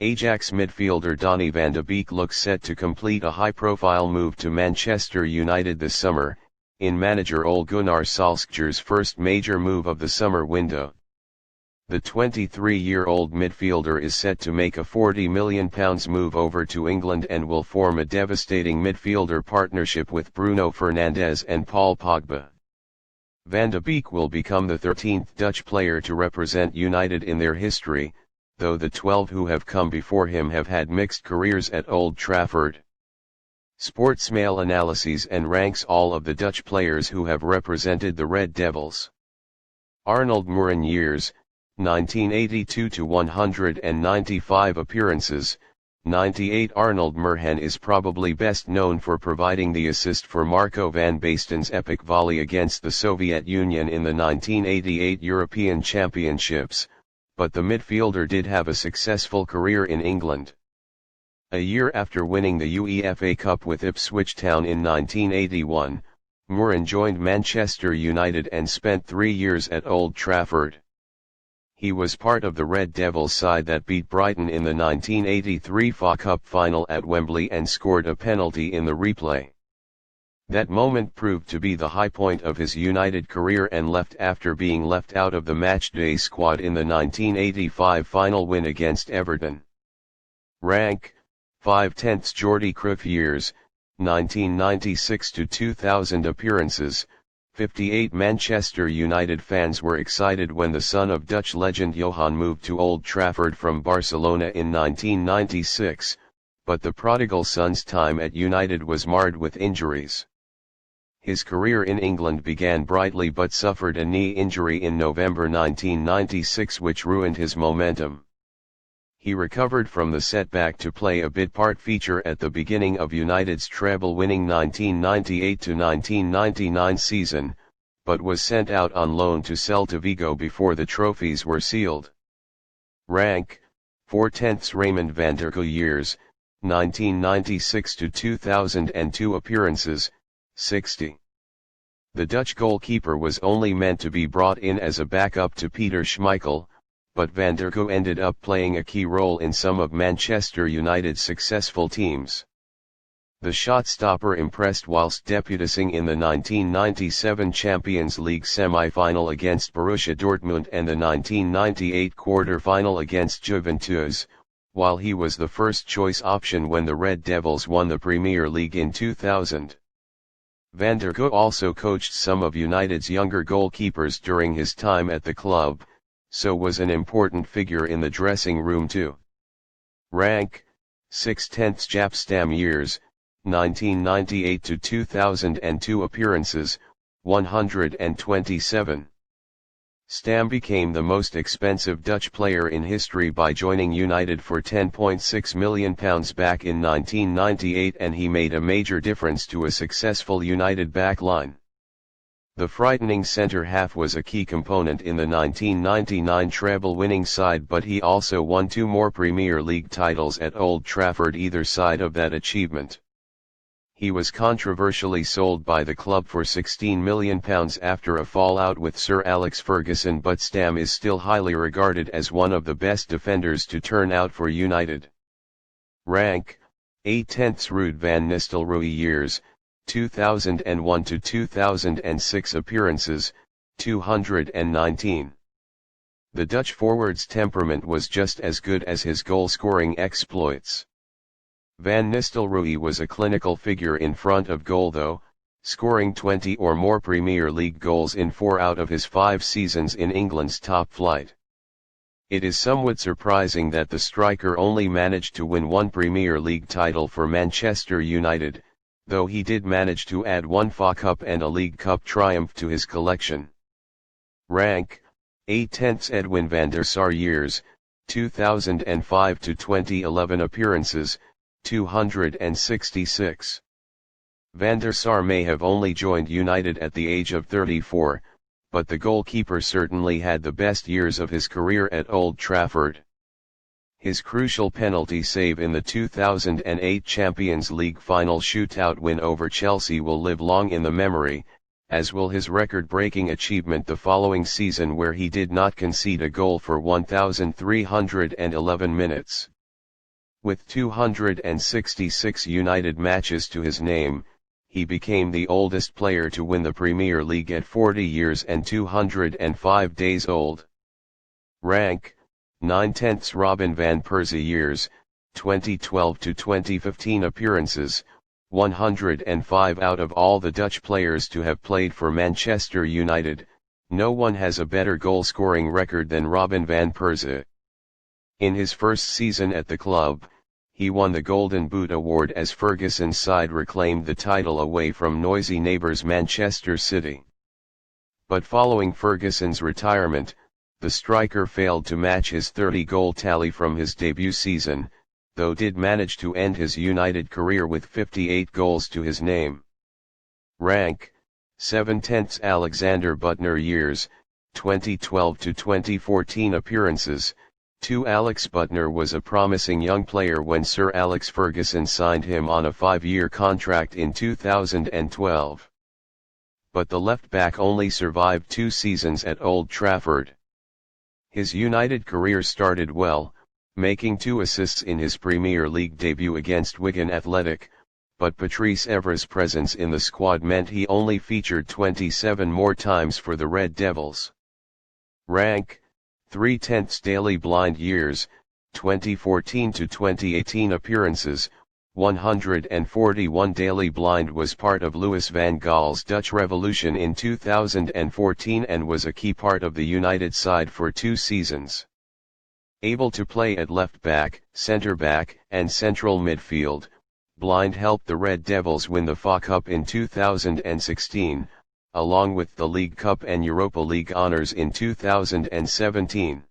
Ajax midfielder Donny van de Beek looks set to complete a high-profile move to Manchester United this summer, in manager Ole Gunnar Solskjaer's first major move of the summer window. The 23-year-old midfielder is set to make a £40 million move over to England and will form a devastating midfielder partnership with Bruno Fernandes and Paul Pogba. Van de Beek will become the 13th Dutch player to represent United in their history, though the 12 who have come before him have had mixed careers at Old Trafford. Sportsmail analyses and ranks all of the Dutch players who have represented the Red Devils. Arnold Mühren years, 1982 to 195 appearances, 98. Arnold Mühren is probably best known for providing the assist for Marco van Basten's epic volley against the Soviet Union in the 1988 European Championships, but the midfielder did have a successful career in England. A year after winning the UEFA Cup with Ipswich Town in 1981, Mühren joined Manchester United and spent 3 years at Old Trafford. He was part of the Red Devils side that beat Brighton in the 1983 FA Cup final at Wembley and scored a penalty in the replay. That moment proved to be the high point of his United career and left after being left out of the matchday squad in the 1985 final win against Everton. Rank, 5/10 Jordi Cruyff years, 1996 to 2000 appearances, 58. Manchester United fans were excited when the son of Dutch legend Johan moved to Old Trafford from Barcelona in 1996, but the prodigal son's time at United was marred with injuries. His career in England began brightly but suffered a knee injury in November 1996 which ruined his momentum. He recovered from the setback to play a bit-part feature at the beginning of United's treble-winning 1998-1999 season, but was sent out on loan to Celta Vigo before the trophies were sealed. Rank, 4/10 Raymond van der Goe years, 1996 to 2002 appearances, 60. The Dutch goalkeeper was only meant to be brought in as a backup to Peter Schmeichel, but Van der Goe ended up playing a key role in some of Manchester United's successful teams. The shot-stopper impressed whilst debuting in the 1997 Champions League semi-final against Borussia Dortmund and the 1998 quarter-final against Juventus, while he was the first-choice option when the Red Devils won the Premier League in 2000. Van der Goe also coached some of United's younger goalkeepers during his time at the club, so was an important figure in the dressing room too. Rank, 6/10 Jaap Stam years, 1998 to 2002 appearances, 127. Stam became the most expensive Dutch player in history by joining United for £10.6 million back in 1998 and he made a major difference to a successful United backline. The frightening centre-half was a key component in the 1999 treble-winning side but he also won 2 more Premier League titles at Old Trafford either side of that achievement. He was controversially sold by the club for £16 million after a fallout with Sir Alex Ferguson but Stam is still highly regarded as one of the best defenders to turn out for United. Rank, 8/10 Ruud van Nistelrooy years, 2001 to 2006 appearances, 219. The Dutch forward's temperament was just as good as his goal-scoring exploits. Van Nistelrooy was a clinical figure in front of goal though, scoring 20 or more Premier League goals in 4 out of his 5 seasons in England's top flight. It is somewhat surprising that the striker only managed to win 1 Premier League title for Manchester United, though he did manage to add 1 FA Cup and a League Cup triumph to his collection. Rank, 8/10 Edwin van der Sar years, 2005 to 2011 appearances, 266. Van der Sar may have only joined United at the age of 34, but the goalkeeper certainly had the best years of his career at Old Trafford. His crucial penalty save in the 2008 Champions League final shootout win over Chelsea will live long in the memory, as will his record-breaking achievement the following season where he did not concede a goal for 1,311 minutes. With 266 United matches to his name, he became the oldest player to win the Premier League at 40 years and 205 days old. Rank, 9/10 Robin van Persie years, 2012 to 2015 appearances, 105 out of all the Dutch players to have played for Manchester United, no one has a better goal-scoring record than Robin van Persie. In his first season at the club, he won the Golden Boot award as Ferguson's side reclaimed the title away from noisy neighbours Manchester City. But following Ferguson's retirement, the striker failed to match his 30-goal tally from his debut season, though did manage to end his United career with 58 goals to his name. Rank, 7/10 Alexander Butner years, 2012 to 2014 appearances, 2 Alex Butner was a promising young player when Sir Alex Ferguson signed him on a 5-year contract in 2012. But the left-back only survived 2 seasons at Old Trafford. His United career started well, making 2 assists in his Premier League debut against Wigan Athletic, but Patrice Evra's presence in the squad meant he only featured 27 more times for the Red Devils. Rank, 3/10 Daily Blind years, 2014 to 2018 appearances, 141 Daily Blind was part of Louis van Gaal's Dutch Revolution in 2014 and was a key part of the United side for 2 seasons. Able to play at left-back, centre-back, and central midfield, Blind helped the Red Devils win the FA Cup in 2016, along with the League Cup and Europa League honours in 2017.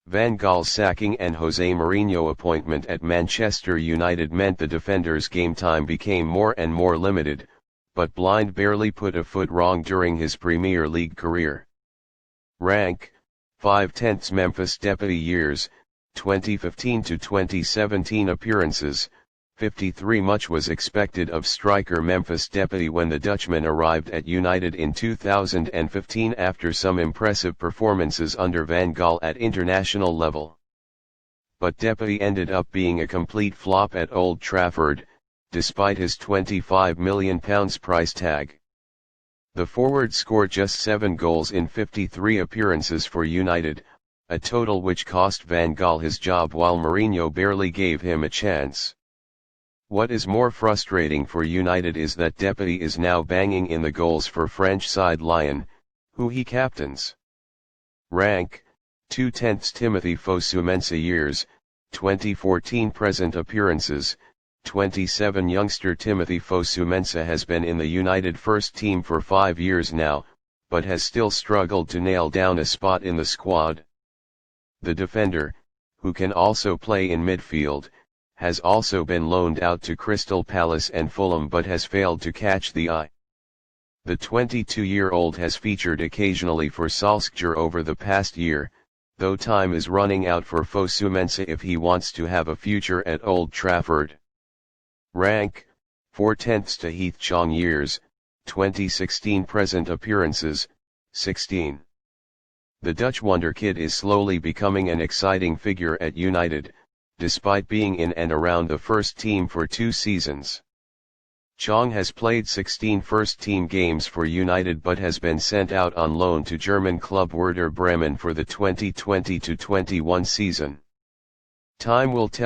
Van Gaal's sacking and Jose Mourinho appointment at Manchester United meant the defender's game time became more and more limited, but Blind barely put a foot wrong during his Premier League career. Rank, 5/10 Memphis Depay years, 2015 to 2017 appearances, 53 Much was expected of striker Memphis Depay when the Dutchman arrived at United in 2015 after some impressive performances under Van Gaal at international level. But Depay ended up being a complete flop at Old Trafford, despite his £25 million price tag. The forward scored just 7 goals in 53 appearances for United, a total which cost Van Gaal his job while Mourinho barely gave him a chance. What is more frustrating for United is that Depay is now banging in the goals for French side Lyon, who he captains. Rank, 2/10 Timothy Fosu-Mensah years, 2014 present appearances, 27 Youngster Timothy Fosu-Mensah has been in the United first team for 5 years now, but has still struggled to nail down a spot in the squad. The defender, who can also play in midfield, has also been loaned out to Crystal Palace and Fulham but has failed to catch the eye. The 22-year-old has featured occasionally for Solskjaer over the past year, though time is running out for Fosu-Mensah if he wants to have a future at Old Trafford. Rank, 4/10 Tahith Chong years, 2016 present appearances, 16. The Dutch wonderkid is slowly becoming an exciting figure at United, despite being in and around the first team for 2 seasons. Chong has played 16 first-team games for United but has been sent out on loan to German club Werder Bremen for the 2020-21 season. Time will tell.